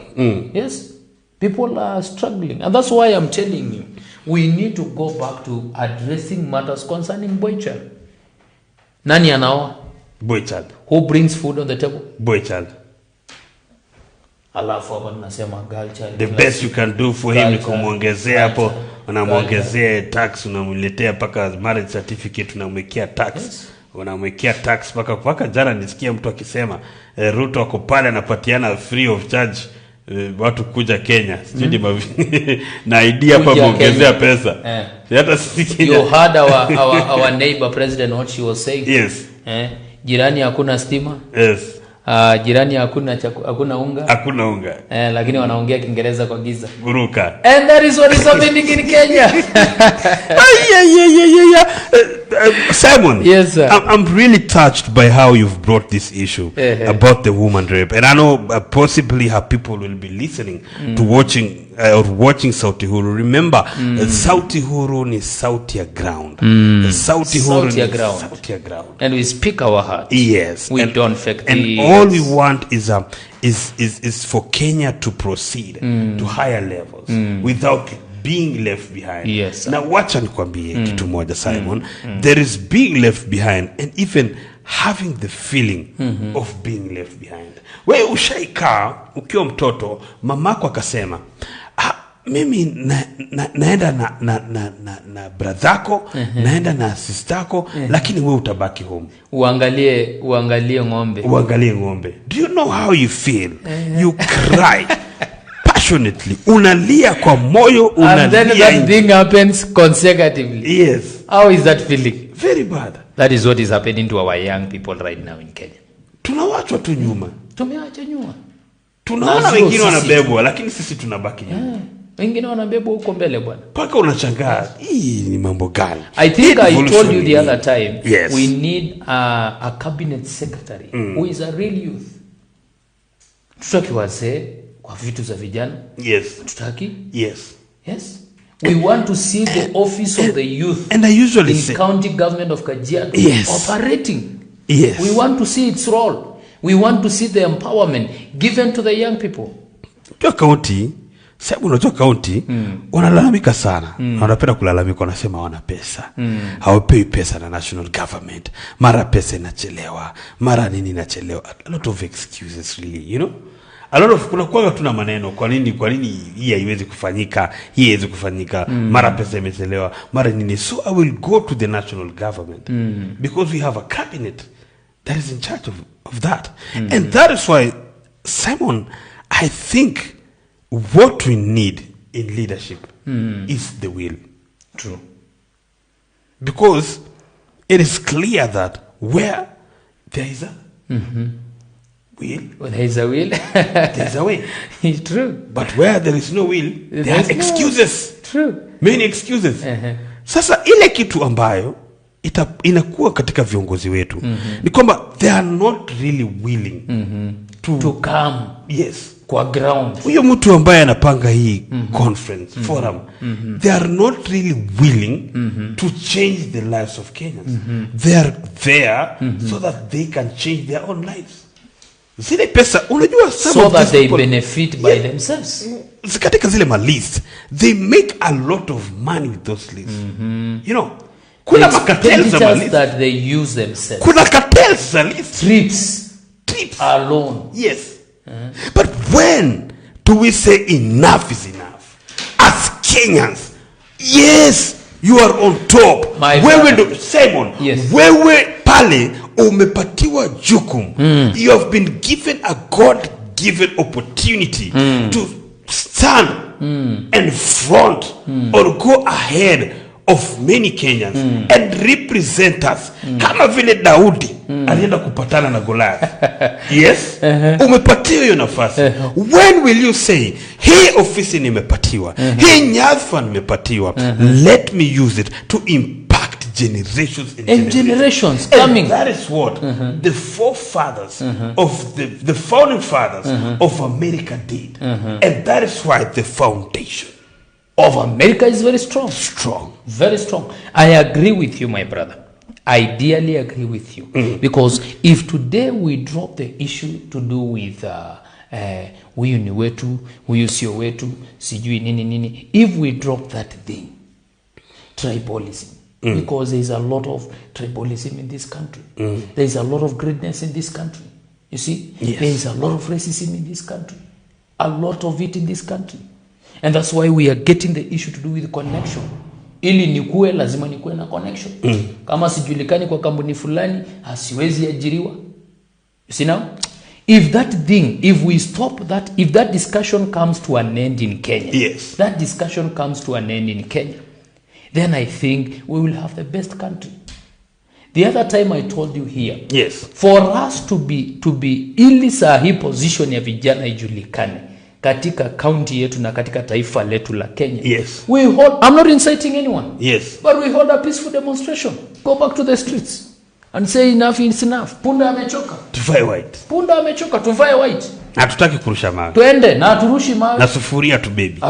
Yes. People are struggling. And that's why I'm telling you, we need to go back to addressing matters concerning boy child. Nani anaoa? Boy child. Who brings food on the table? Boy child. Alafu hapa tunasema girl child. The best you can do for him Girl ni child. kumwongezea hapo, Girl child. unamwongezea tax, unamletea paka marriage certificate, unamwekea tax. Yes. Unamwekea tax paka jana nisikia mtu akisema Ruto ako pale anapatiana free of charge watu kuja Kenya. Sijui na idea hapa muongezea pesa. Hata sisi You heard our neighbor president what she was saying. Yes. Jirani hakuna stima. Yes. Jirani hakuna unga. Hakuna unga. Lakini wanaongea Kiingereza kwa giza. Guruka. And that is what is happening in Kenya. Simon, Yes, sir. I'm really touched by how you've brought this issue about the woman rape, and I know possibly how people will be listening to watching Sauti Huru. Remember, Sauti Huru ni sauti ya ground. Sauti Huru ni sauti ya ground, and we speak our heart. Yes, we don't fake and things. all we want is for Kenya to proceed to higher levels without being left behind. Yes. Now wacha nikwambie kitu moja Simon, there is being left behind and even having the feeling of being left behind. Wewe ushaikaa ukiwa mtoto, mamako akasema mimi naenda na bradhako, naenda na sistako, lakini wewe utabaki home. Uangalie ng'ombe. Do you know how you feel? You cry passionately. Unalia kwa moyo, unalia. And then that thing happens consecutively. Yes. How is that feeling? Very bad. That is what is happening to our young people right now in Kenya. Tunawachwa tu nyuma. Tumeacha nyuma. Tunaona wengine wanabebwa lakini sisi tunabaki nyuma. Wengine wanabebwa huko mbele bwana. Paka unachangaa, hii ni mambo gani? I think I told you the other time, yes, we need a cabinet secretary who is a real youth. Tutaki wazee kwa vitu za vijana. Yes. Tutaki? Yes. Yes. We want to see the office of the youth and I usually in say, county government of Kajiado operating. Yes. We want to see its role. We want to see the empowerment given to the young people. Kwa county, sababu unajua county wanalalamika sana. Wanapenda kulalamika, wanasema wana pesa. Hawapewi pesa na national government. Mara pesa inachelewa, mara nini inachelewa. A lot of excuses really, you know? A lot of kuna kwa tuna maneno kwa nini hii haiwezi kufanyika, hii haiwezi kufanyika, mara pesa imechelewa, mara nini. So I will go to the national government because we have a cabinet that is in charge of that. And that is why, Simon, I think what we need in leadership is the will. True. Because it is clear that where there is a will, when there is a will, there is a way. It's true. But where there is no will, there are excuses. True. Many excuses. Sasa ile kitu ambayo inakuwa katika viongozi wetu ni kwamba they are not really willing to come. Yes. Kwa ground. Huyo mtu ambaye anapanga hii conference forum, they are not really willing to change the lives of Kenyans. They are there so that they can change their own lives. Zile pesa unajua so that they benefit by themselves. Katika zile list, they make a lot of money with those lists. You know, kuna cartels that they use themselves. Kuna cartels za list. Trips alone. Yes. But when do we say enough is enough? As Kenyans, yes, You are on top. Wewe ndo Simon. Yes. Wewe pale umepatiwa jukumu. You have been given a God-given opportunity to stand and front or go ahead of many Kenyans and represent us. Kama vile Daudi alienda kupatana na Goliath. Yes? Umepatiwa hiyo nafasi. When will you say, hii ofisi nimepatiwa, hii nyadhifa nimepatiwa, let me use it to impact generations and generations coming. And that is what the forefathers of the founding fathers of America did. And that is why the foundation of America is very strong. Very strong. I agree with you, my brother. I ideally agree with you. Because if today we drop the issue to do with huyu ni wetu, huyu sio wetu, sijui nini, if we drop that thing, tribalism, because there is a lot of tribalism in this country. There is a lot of greatness in this country. You see? Yes. There is a lot of racism in this country. A lot of it in this country. And that's why we are getting the issue to do with connection. Ili nikuwe lazima nikuwe na connection. Kama sijulikani kwa kampuni fulani, hasiwezi ajiriwa. You see now? If that thing, if we stop that, if that discussion comes to an end in Kenya, yes, that discussion comes to an end in Kenya, then I think we will have the best country. The other time I told you here, yes, for us to be ili sahi position ya vijana ijulikane katika county yetu na katika taifa letu la Kenya. Yes. We hold, I'm not inciting anyone. Yes. But we hold a peaceful demonstration. Go back to the streets and say enough is enough. Punda amechoka. Tuvae white. Punda amechoka, tuvae white. Hatutaki kurusha mawe. Tuende na turushi mawe. Na sufuria tu baby.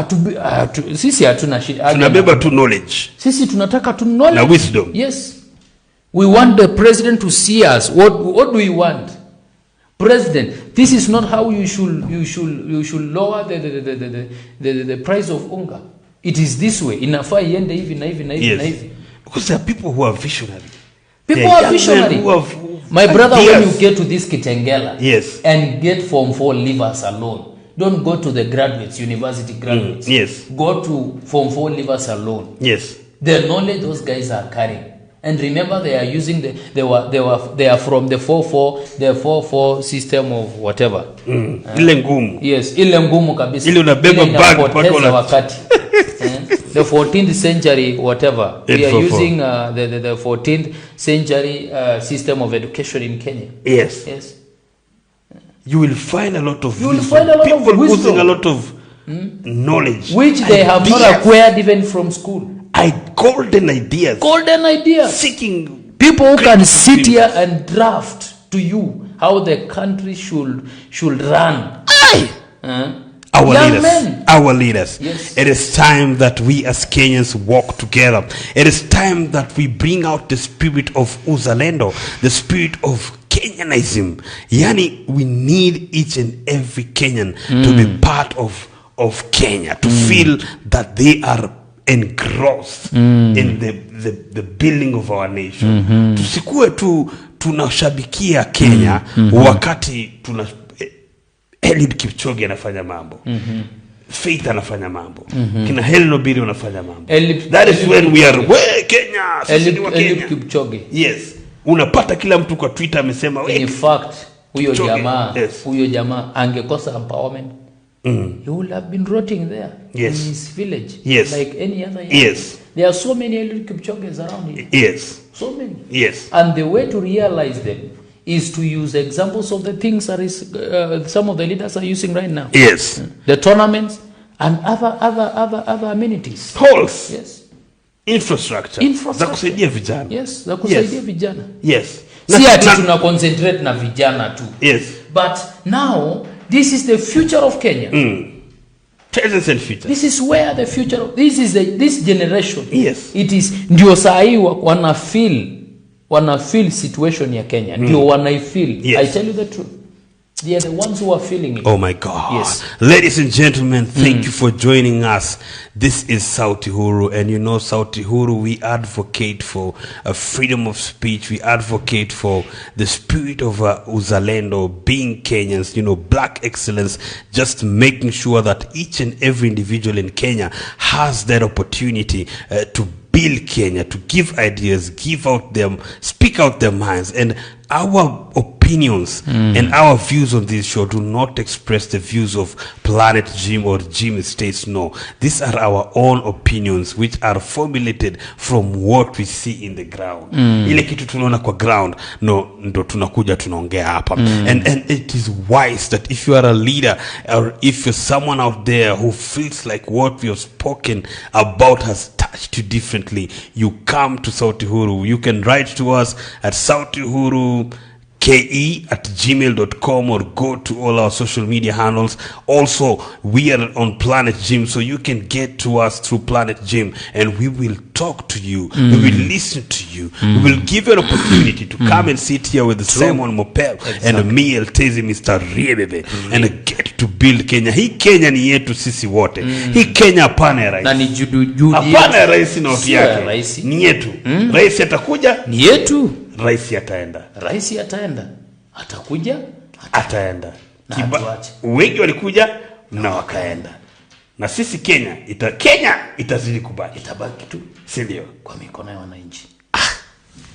Sisi hatuna shida. Tunabeba tu knowledge. Sisi tunataka tu knowledge. Na wisdom. Yes. We want the president to see us. What do we want? President, this is not how you should lower the price of unga. It is this way. Inafaa iende hivi na hivi na hivi na hivi. Because there are people who are visionary. People are visionary. My brother, when you get to this Kitengela, yes, and get Form 4, leave us alone. Don't go to the graduates, university graduates. Yes. Go to Form 4, leave us alone. Yes. The knowledge those guys are carrying. And remember, they are using they are from the 4-4 system of whatever. Ile ngumu. Yes, ile ngumu kabisa. Ile unabeba bag mpaka wakati. The 14th century whatever. We are using the 14th century system of education in Kenya. Yes. Yes. You will find a lot of people using a lot of knowledge which they have not acquired even from school. Golden ideas. Seeking people who can sit here and draft to you how the country should run. Our leaders. Yes. It is time that we as Kenyans walk together. It is time that we bring out the spirit of uzalendo, the spirit of Kenyanism. Yani, we need each and every Kenyan to be part of Kenya, to feel that they are engrossed in the building of our nation. Tusikue tu tunashabikia Kenya wakati tuna Eliud Kipchoge anafanya mambo. Faith anafanya mambo. Kina Helen Obiri anafanya mambo. That is when we are Kenya. Eliud Kipchoge. Yes. Unapata kila mtu kwa Twitter amesema in fact huyo jamaa angekosa empowerment. He would have been rotting there in his village, like any other young. Yes. There are so many Eliud Kipchoges around here. Yes. So many. Yes. And the way to realize them is to use examples of the things that is some of the leaders are using right now. Yes. The tournaments and other amenities. Halls. Yes. Infrastructure. Za kusaidia vijana. Yes, za kusaidia vijana. Yes. Si ati tuna concentrate na vijana tu. Yes. But now this is the future of Kenya. Present and future. This is where the future of this generation. Yes. It is ndio sahi wana feel situation ya Kenya. Ndio wanaifeel. Yes. I tell you the truth. They are the ones who are feeling it. Oh my God. Yes. Ladies and gentlemen, thank you for joining us. This is Sauti Huru, and you know Sauti Huru, we advocate for freedom of speech. We advocate for the spirit of uzalendo, being Kenyans, you know, black excellence, just making sure that each and every individual in Kenya has that opportunity to be build Kenya, to give ideas, speak out their minds. And our opinions and our views on this show do not express the views of Planet Gym or Gym Estates. No, these are our own opinions which are formulated from what we see in the ground. Ile kitu tunaona kwa ground, ndo tunakuja tunaongea hapa. And it is wise that if you are a leader or if you're someone out there who feels like what we have spoken about has touched you differently, you come to Sauti Huru. You can write to us at sautihuru@gmail.com or go to all our social media handles. Also, we are on Planet Gym, so you can get to us through Planet Gym, and we will talk to you. We will listen to you. We will give you an opportunity to come and sit here with the Simon Mopel and me, Eltezi, Mr. Riebebe, and get to build Kenya. Hii Kenya ni yetu sisi wote. Hii Kenya hapana ya rais. Na ni judu hapana ya rais na watu yake. Ni yetu. Rais atakuja, ni yetu. Rais ataenda. Rais ataenda. Atakuja, ataenda. Wengi walikuja na wakaenda. Na sisi Kenya itazidi kubaki. Itabaki tu, si ndio? Kwa mikono ya wananchi.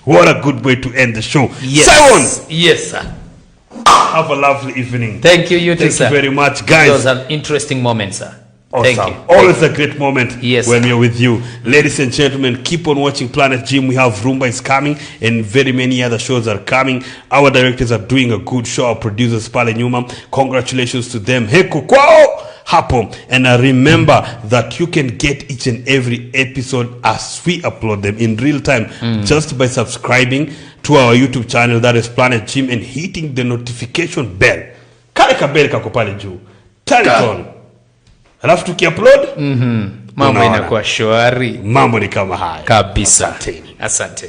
What a good way to end the show. Yes. Simon. Yes, sir. Have a lovely evening. Thank you, you too, sir. Thank you very much, guys. Those are interesting moments, sir. Awesome. Thank you. Always a great moment yes, when we're with you. Ladies and gentlemen, keep on watching Planet Gym. We have Rumba is coming and very many other shows are coming. Our directors are doing a good show. Our producers, Pale Nyuma. Congratulations to them. Heku kwao hapo. And remember that you can get each and every episode as we upload them in real time just by subscribing to our YouTube channel, that is Planet Gym, and hitting the notification bell. Kale kabel kako pale juu. Turn it on. Alafu tukiupload mambo inakuwa shwari. Mambo ni kama haya kabisa. Asante.